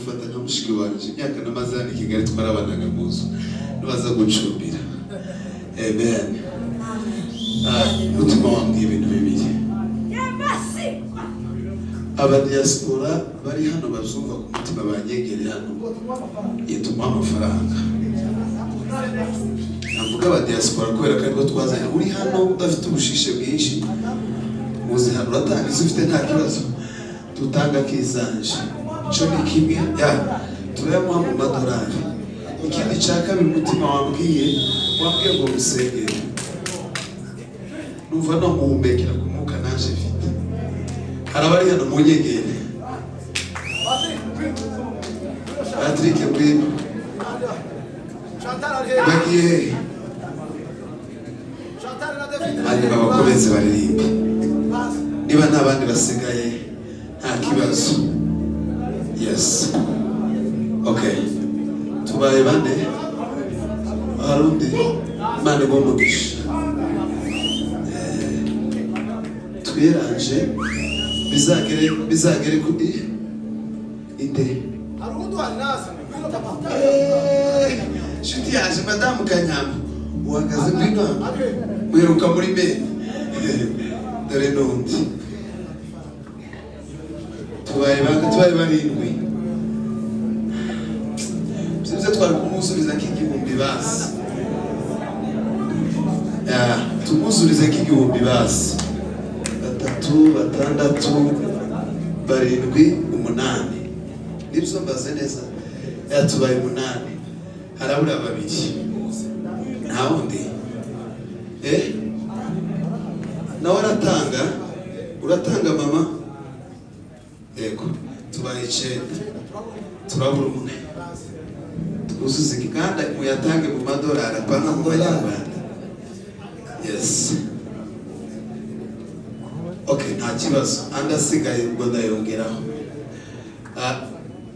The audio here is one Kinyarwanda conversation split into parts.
mufata nka mushiki wanje imyaka namaze hano i Kigali twarabanaga mu nzu nibaza gucumbira. Amen. Mutima wambwiye ibintu bibiri. Abadiaspora bari hano bazumva ku mutima banyegere hano yituma amafaranga. Navuga abadiaspora kubera ko ariko twazanye uri hano udafite ubushishe bwinshi muzi hano uratanga izo ufite nta kibazo tutanga kizanje cyo ni kimwe turayamuha mu madorari. Ikindi cya kabiri umutima wambwiye ngo musengere numva no muhumekera ku mwuka naje mfite. Harabari hano mu nyegere Patrick Bwino bagiye hanyuma bakomeze baririmbe. Niba nta bandi basigaye nta kibazo. Yes. Okay. Tubaye bane harundi mane bomugisha twiranje bizagere kudi inde harundi wanaza shuti yaje madamu Kanyama uhagaze kwino mwiruka muri me dore nundi tubaye barindwi Size twari kumusubiza k'igihumbi basi. Tumuzurize k'igihumbi basi. 3, 6, 7, 8. Nibyo mbaze neza. Tubaye 8. Harabura 2. Nta wundi. Nawe uratanga mama. Yego. Tubaye 9. Turabura 1. Usuze kikanda muyatange mu madolari apana mu banyarwanda. Yes. Okay, nta kibazo. Andasigaye ubwo ndayongeraho.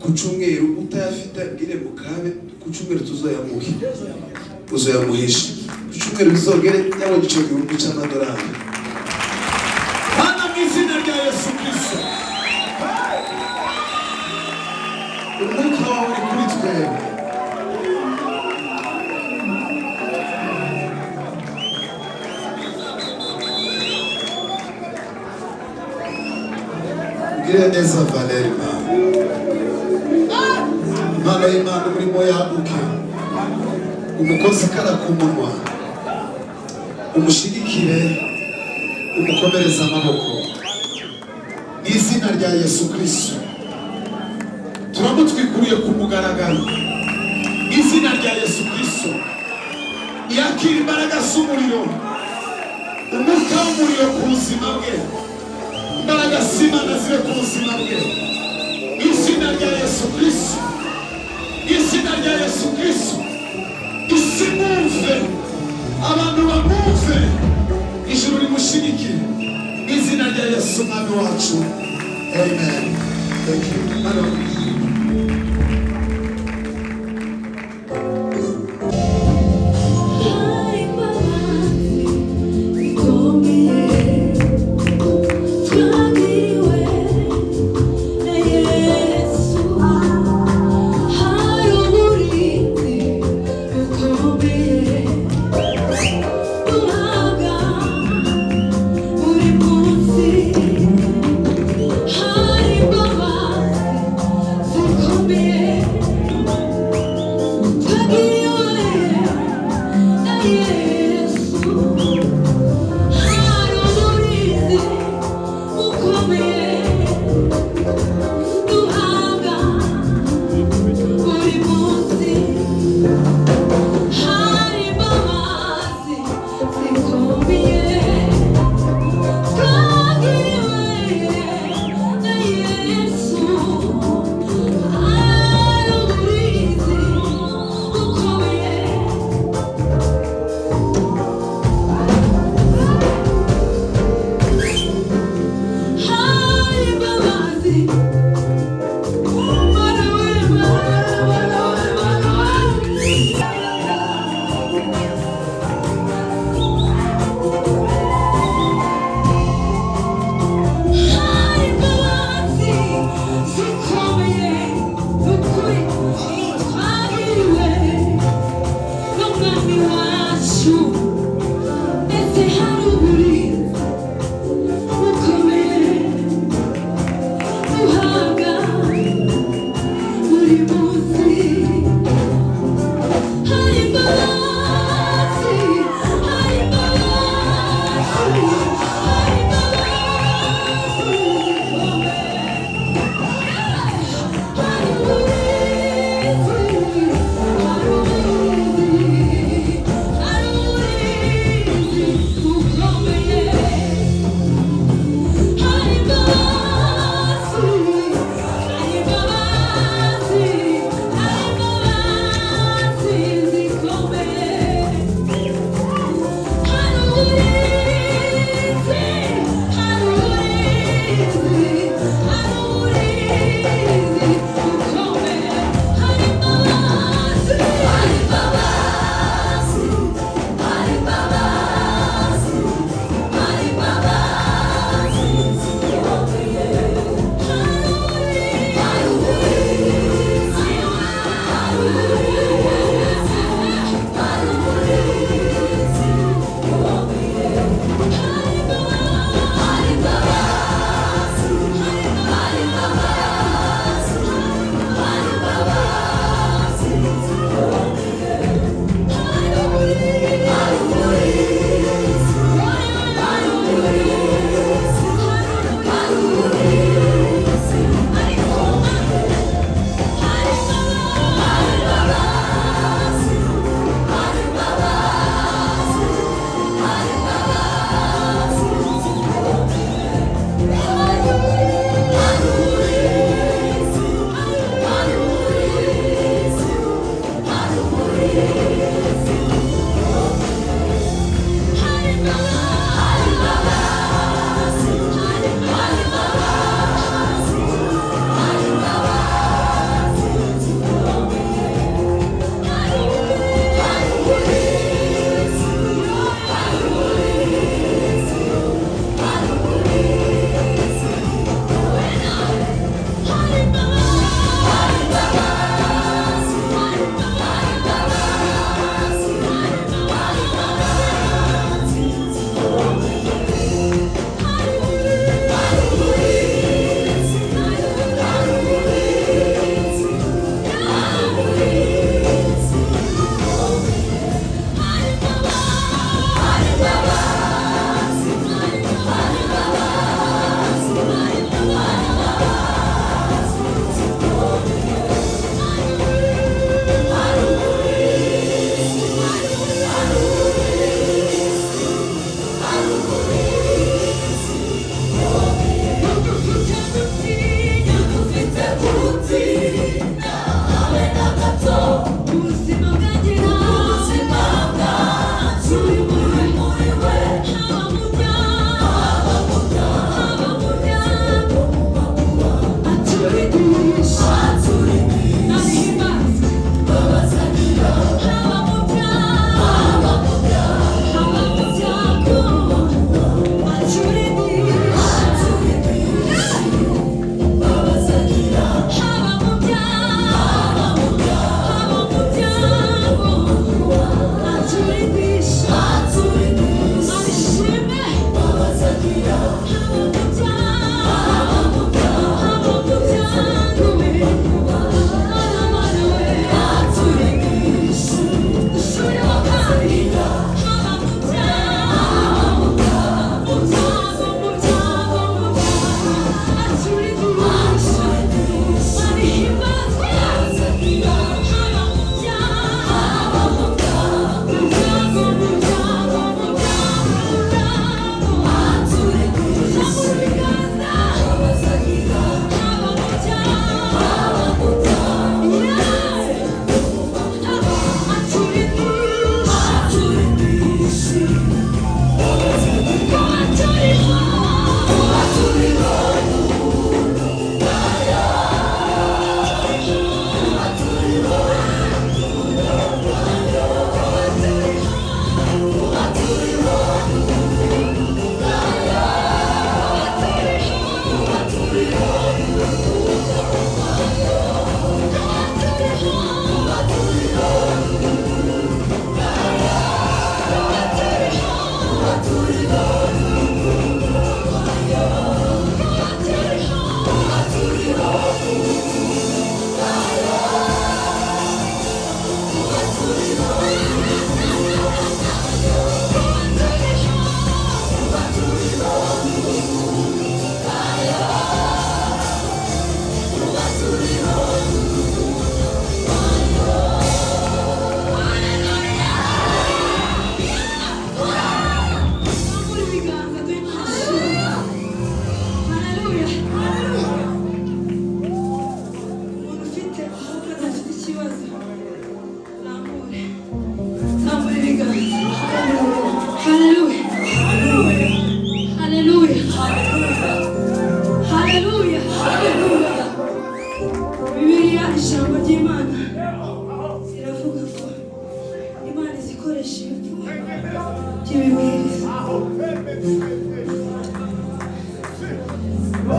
Ku cyumweru utayafite ngire mukabe ku cyumweru tuzoyamuhisha. Ku cyumweru bizogere yawo gice gihugu cy'amadolari. Hana mu izina rya Yesu Kristo. Umwuka wawe kuri twebwe. Neza Valeri Imana y'Imana urimo yabuke umukozi kara ku munwa umushigikire umukomereza amaboko n'izina rya Yesu Kristo turamutwikuye ku mugaragaro n'izina rya Yesu Kristo yakira imbaraga z'umuriro umwuka w'umuriro ku buzima bwe imbaraga z'Imana zibe ku buzima bwe izina rya Yesu Kristo izina rya Yesu Kristo isi mwumve abantu bamwumve ijuru rimushigikire izina rya Yesu mwami wacu. Amen. Thank you.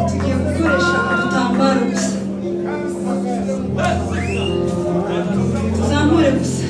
tugiye gukoresha udutambaro gusa, tuzamure gusa.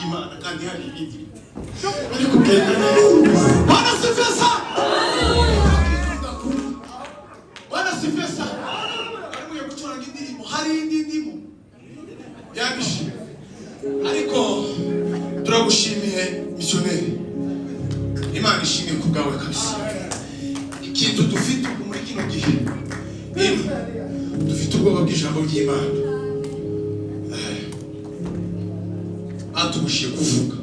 ry'Imana kandi hari ibindi biri kugenda neza. Bwana sifiwe sana. Bwana sifiwe sana. Bari mu gucuranga indirimbo, hari indi ndimo yabishimye, ariko turagushimiye missionnaire. Imana ishimye ku bwawe kabisa. Ikintu dufite muri kino gihe, dufite ubwoba bw'ijambo ry'Imana. Atubushiye kuvuga